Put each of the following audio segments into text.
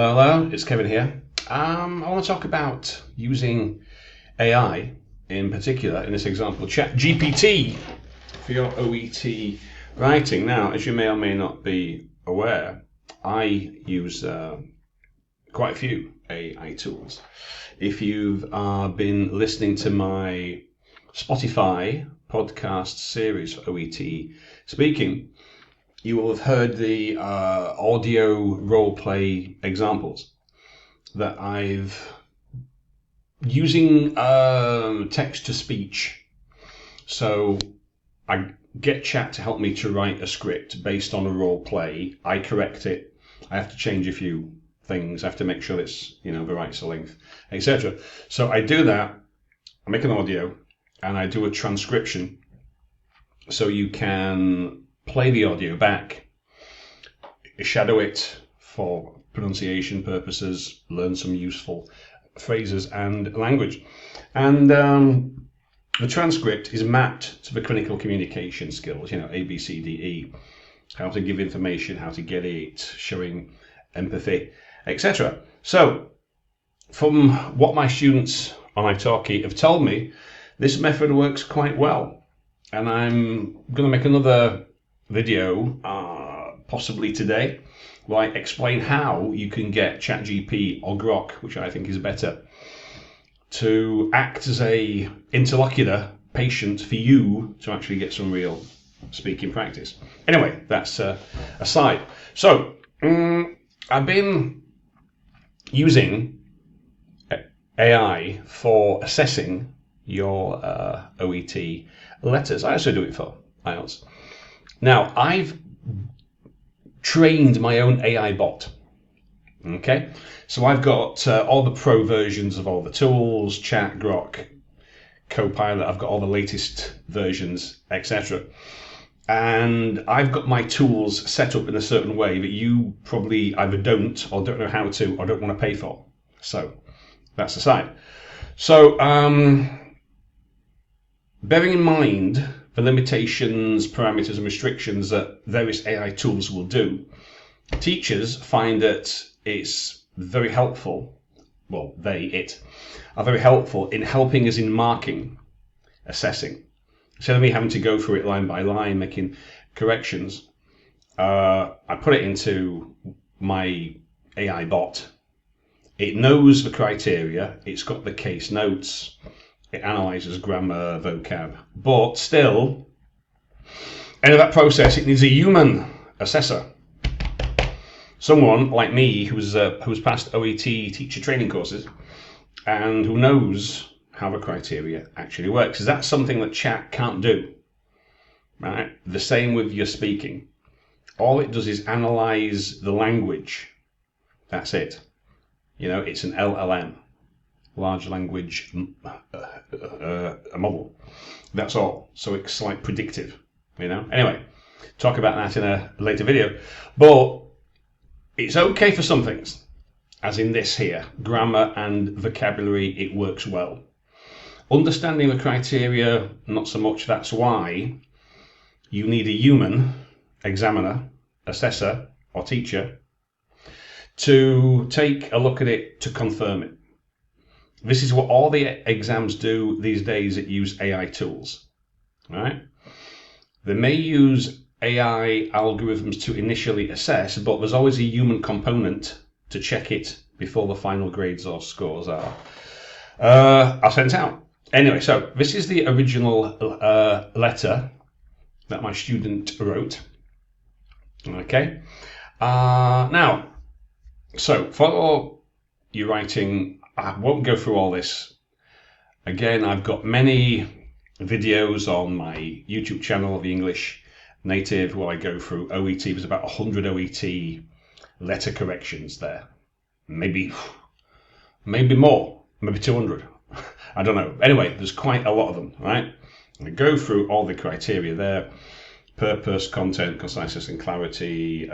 Hello, it's Kevin here. I want to talk about using AI, in particular, in this example, ChatGPT for your OET writing. Now, as you may or may not be aware, I use quite a few AI tools. If you've been listening to my Spotify podcast series for OET speaking, you will have heard the audio role play examples that I've using text to speech. So I get chat to help me to write a script based on a role play. I correct it. I have to change a few things. I have to make sure it's the right length, etc. So I do that. I make an audio and I do a transcription so you can play the audio back, shadow it for pronunciation purposes, learn some useful phrases and language. And the transcript is mapped to the clinical communication skills, A, B, C, D, E, how to give information, how to get it, showing empathy, etc. So from what my students on my talkie have told me, this method works quite well. And I'm going to make another video, possibly today, where I explain how you can get ChatGPT or Grok, which I think is better, to act as a interlocutor patient for you to actually get some real speaking practice. Anyway, that's aside. So I've been using AI for assessing your OET letters. I also do it for IELTS. Now, I've trained my own AI bot. Okay, so I've got all the pro versions of all the tools, Chat, Grok, Copilot. I've got all the latest versions, etc. And I've got my tools set up in a certain way that you probably either don't or don't know how to or don't want to pay for. So that's aside. So bearing in mind the limitations, parameters and restrictions that various AI tools will do, teachers find that it's very helpful, it are very helpful in helping us in marking, assessing. Instead of me having to go through it line by line, making corrections, I put it into my AI bot. It knows the criteria, it's got the case notes, it analyzes grammar, vocab, but still, end of that process, it needs a human assessor. Someone like me who's passed OET teacher training courses and who knows how the criteria actually works. That's something that chat can't do. Right? The same with your speaking. All it does is analyze the language. That's it. It's an LLM. Large language model. That's all. So it's like predictive, Anyway, talk about that in a later video. But it's okay for some things, as in this here, grammar and vocabulary, it works well. Understanding the criteria, not so much. That's why you need a human examiner, assessor, or teacher to take a look at it to confirm it. This is what all the exams do these days that use AI tools, right? They may use AI algorithms to initially assess, but there's always a human component to check it before the final grades or scores are sent out. Anyway, so this is the original letter that my student wrote. Okay. Now, so for your writing, I won't go through all this. Again, I've got many videos on my YouTube channel, The English Native, where I go through OET. There's about 100 OET letter corrections there. Maybe more, maybe 200. I don't know. Anyway, there's quite a lot of them, right? I go through all the criteria there. Purpose, content, conciseness and clarity,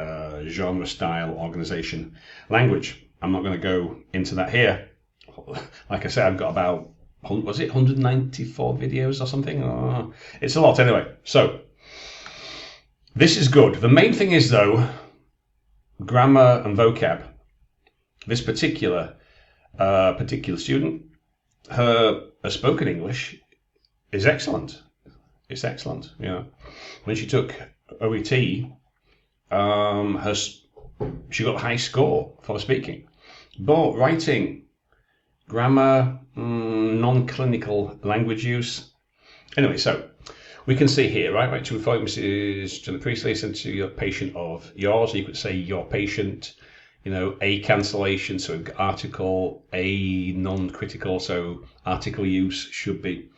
genre, style, organization, language. I'm not going to go into that here. Like I said, I've got about, 194 videos or something? It's a lot anyway. So this is good. The main thing is, though, grammar and vocab. this particular student, her spoken English is excellent. It's excellent. You know, when she took OET, she got a high score for speaking, but writing, grammar, non-clinical language use. Anyway, so we can see here, right? To avoid messages to the Priestley sent to your patient of yours. You could say your patient, you know, a cancellation, so article, a non-critical, so article use should be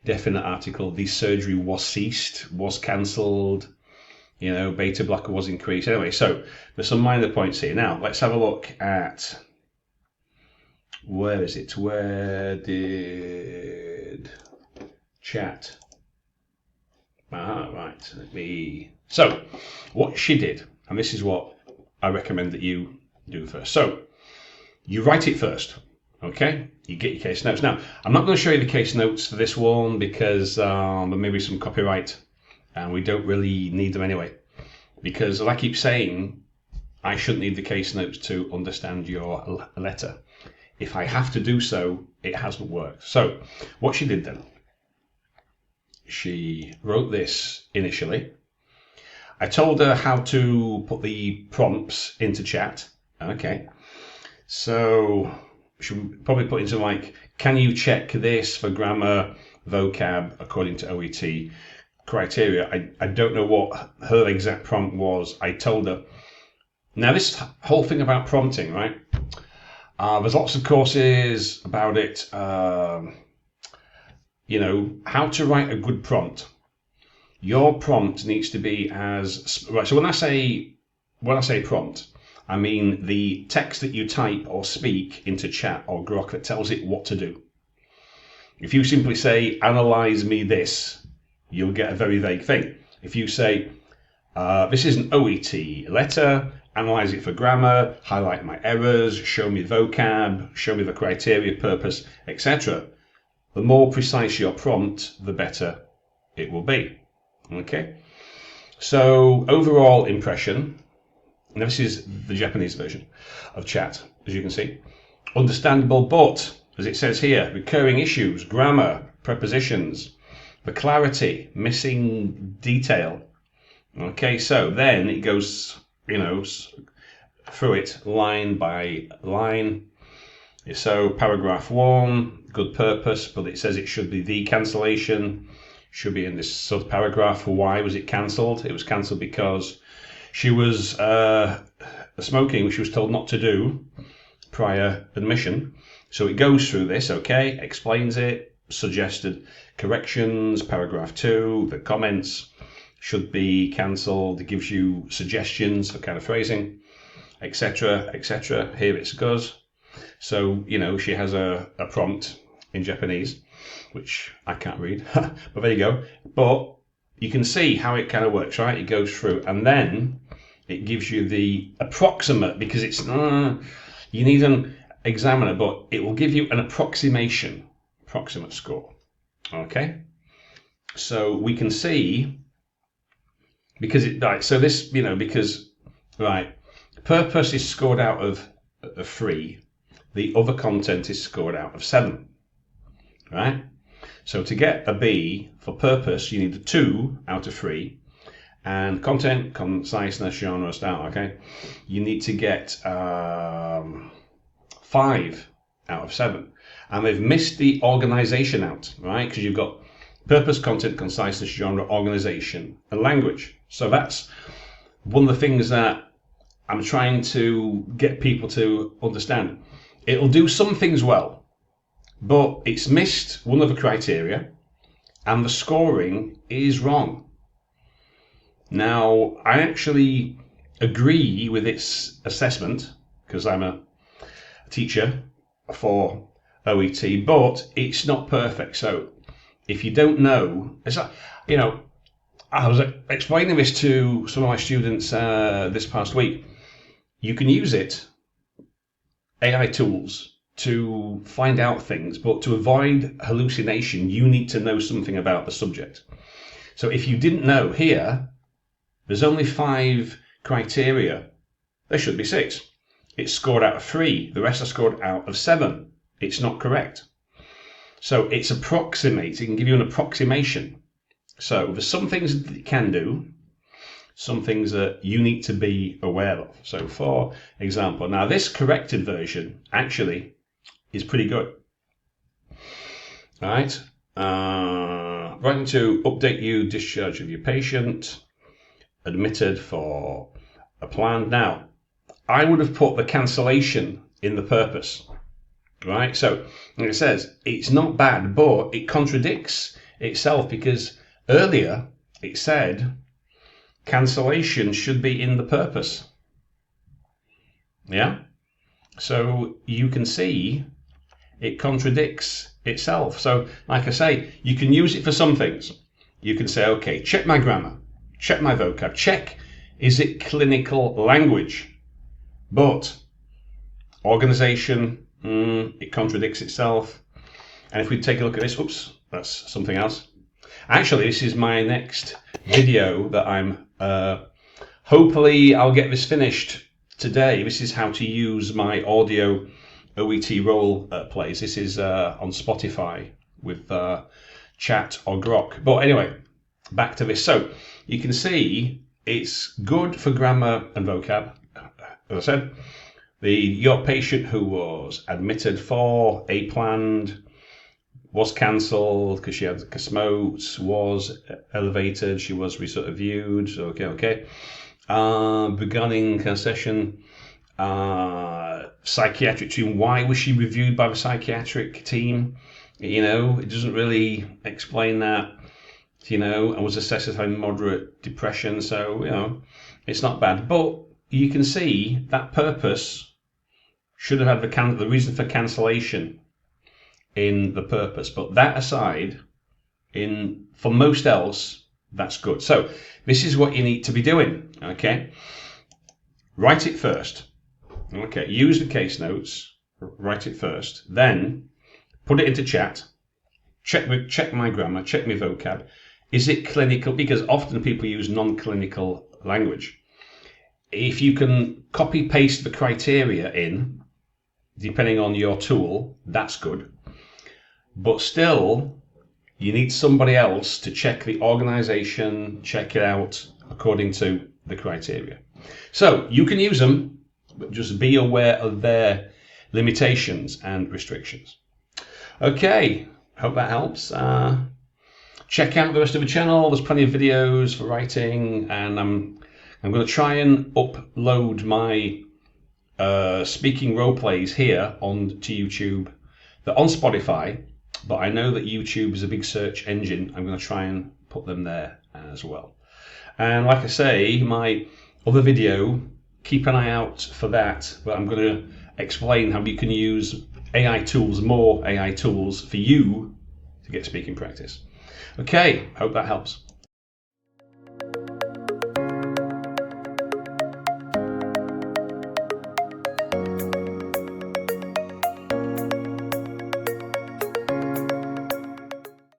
definite article. The surgery was ceased, was cancelled, you know, beta blocker was increased. Anyway, so there's some minor points here. Now, let's have a look at, where is it? Where did chat? Right. So, what she did, and this is what I recommend that you do first. So, you write it first, okay? You get your case notes. Now, I'm not going to show you the case notes for this one because there may be some copyright, and we don't really need them anyway. Because, as I keep saying, I shouldn't need the case notes to understand your letter. If I have to do so, it hasn't worked. So, what she did then, she wrote this initially. I told her how to put the prompts into chat. Okay. So she probably put into like, can you check this for grammar, vocab, according to OET criteria? I don't know what her exact prompt was. I told her. Now this whole thing about prompting, right? There's lots of courses about it. You know, how to write a good prompt. Your prompt needs to be as right. So when I say prompt, I mean the text that you type or speak into chat or Grok that tells it what to do. If you simply say, analyze me this, you'll get a very vague thing. If you say, this is an OET letter, analyze it for grammar, highlight my errors, show me vocab, show me the criteria, purpose, etc. The more precise your prompt, the better it will be. Okay? So, overall impression, now this is the Japanese version of chat, as you can see. Understandable, but, as it says here, recurring issues, grammar, prepositions, the clarity, missing detail. Okay, so then it goes, you know, through it line by line. So paragraph 1, good purpose, but it says it should be the cancellation, should be in this sort of paragraph. Why was it cancelled? It was cancelled because she was smoking, which she was told not to do prior admission. So it goes through this, okay, explains it, suggested corrections, paragraph 2, the comments should be cancelled, it gives you suggestions for kind of phrasing, etc., etc. Here it goes. So, you know, she has a prompt in Japanese, which I can't read, but there you go. But you can see how it kind of works, right? It goes through, and then it gives you the approximate, because it's, you need an examiner, but it will give you an approximate score, okay? So we can see, because it, right, so this, you know, because, right, purpose is scored out of 3. The other content is scored out of 7, right? So to get a B for purpose, you need a 2 out of 3, and content, conciseness, genre, style, okay? You need to get 5 out of 7, and they've missed the organization out, right? Because you've got purpose, content, conciseness, genre, organization, and language. So that's one of the things that I'm trying to get people to understand. It'll do some things well, but it's missed one of the criteria, and the scoring is wrong. Now, I actually agree with its assessment, because I'm a teacher for OET, but it's not perfect. So if you don't know, it's like, you know, I was explaining this to some of my students this past week. You can use it, AI tools, to find out things, but to avoid hallucination, you need to know something about the subject. So if you didn't know here, there's only 5 criteria. There should be 6. it's scored out of 3. The rest are scored out of 7. It's not correct. So it's approximate. It can give you an approximation. So there's some things that it can do, some things that you need to be aware of. So for example, now this corrected version actually is pretty good. All right. Writing to update you, discharge of your patient, admitted for a plan. Now, I would have put the cancellation in the purpose, right? So like it says, it's not bad, but it contradicts itself because earlier it said cancellation should be in the purpose. Yeah? So you can see it contradicts itself. So like I say, you can use it for some things. You can say, okay, check my grammar, check my vocab, check is it clinical language. But organization, it contradicts itself. And if we take a look at this, oops, that's something else. Actually, this is my next video that I'm, hopefully I'll get this finished today. This is how to use my audio OET role plays. This is on Spotify with Chat or Grok. But anyway, back to this. So you can see it's good for grammar and vocab. As I said, your patient who was admitted for a planned, was cancelled because she had smokes, was elevated, she was reviewed. So okay. Beginning session. Psychiatric team. Why was she reviewed by the psychiatric team? You know, it doesn't really explain that. You know, and was assessed as having moderate depression. So you know, it's not bad. But you can see that purpose should have had the reason for cancellation in the purpose. But that aside, for most else, that's good. So this is what you need to be doing. Okay, write it first. Okay, use the case notes, write it first, then put it into chat, check my grammar, check my vocab. Is it clinical? Because often people use non-clinical language. If you can copy paste the criteria in, depending on your tool, that's good. But still, you need somebody else to check the organization, check it out according to the criteria. So you can use them, but just be aware of their limitations and restrictions. Okay, hope that helps. Check out the rest of the channel. There's plenty of videos for writing, and I'm going to try and upload my speaking role plays here onto YouTube. They're on Spotify, but I know that YouTube is a big search engine. I'm going to try and put them there as well. And like I say, my other video, keep an eye out for that, but I'm going to explain how you can use AI tools, more AI tools for you to get speaking practice. Okay, hope that helps.